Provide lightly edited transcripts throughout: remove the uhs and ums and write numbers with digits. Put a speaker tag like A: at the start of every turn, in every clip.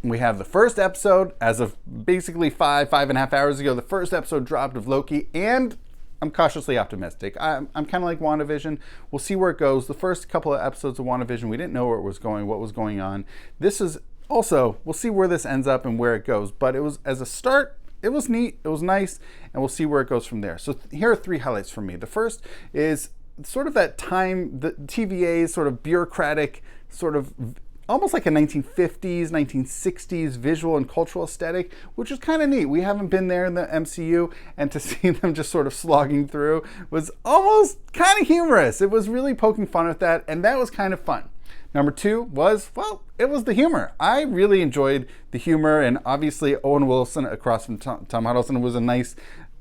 A: We have the first episode, as of basically 5.5 hours ago, the first episode dropped of Loki, and I'm cautiously optimistic. I'm kind of like WandaVision. We'll see where it goes. The first couple of episodes of WandaVision, we didn't know where it was going, what was going on. This is also, we'll see where this ends up and where it goes. But it was, as a start, it was neat, it was nice, and we'll see where it goes from there. So here are 3 highlights for me. The first is sort of that time, the TVA's sort of bureaucratic, sort of almost like a 1950s, 1960s visual and cultural aesthetic, which is kind of neat. We haven't been there in the MCU, and to see them just sort of slogging through was almost kind of humorous. It was really poking fun at that, and that was kind of fun. Number 2 was, well, it was the humor. I really enjoyed the humor, and obviously Owen Wilson across from Tom Hiddleston was a nice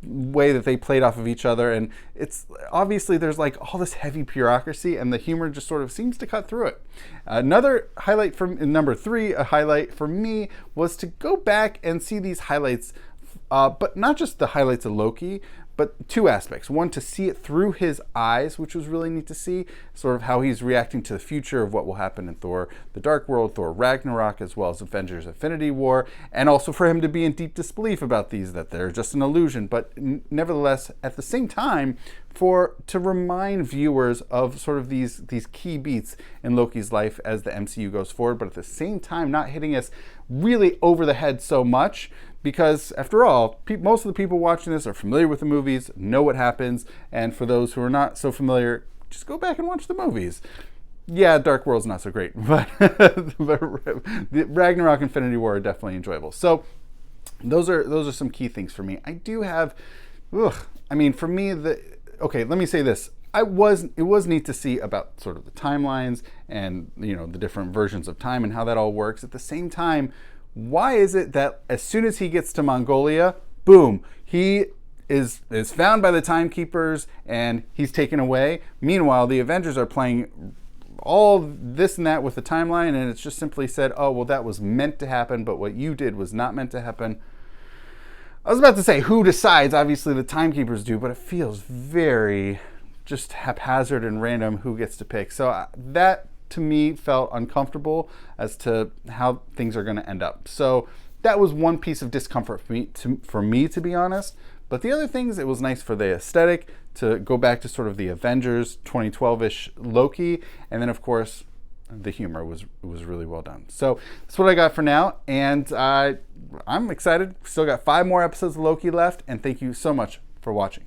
A: way that they played off of each other, and it's obviously there's like all this heavy bureaucracy, and the humor just sort of seems to cut through it. Another highlight from number 3, a highlight for me, was to go back and see these highlights, but not just the highlights of Loki, but 2 aspects. One, to see it through his eyes, which was really neat to see, sort of how he's reacting to the future of what will happen in Thor the Dark World, Thor Ragnarok, as well as Avengers Infinity War, and also for him to be in deep disbelief about these, that they're just an illusion, but nevertheless, at the same time, to remind viewers of sort of these key beats in Loki's life as the MCU goes forward, but at the same time not hitting us really over the head so much, because after all, most of the people watching this are familiar with the movies, know what happens, and for those who are not so familiar, just go back and watch the movies. Yeah, Dark World's not so great, but the Ragnarok, Infinity War are definitely enjoyable. So those are some key things for me. I do have, for me, let me say this. It was neat to see about sort of the timelines and the different versions of time and how that all works. At the same time, why is it that as soon as he gets to Mongolia, boom, he is found by the timekeepers and he's taken away? Meanwhile, the Avengers are playing all this and that with the timeline, and it's just simply said, oh, well, that was meant to happen, but what you did was not meant to happen. I was about to say who decides. Obviously the timekeepers do, but it feels very just haphazard and random who gets to pick. So that to me felt uncomfortable as to how things are going to end up. So that was one piece of discomfort for me, to be honest. But the other things, it was nice for the aesthetic to go back to sort of the Avengers 2012-ish Loki, and then of course the humor was really well done. So that's what I got for now, and I'm excited. Still got 5 more episodes of Loki left, and thank you so much for watching.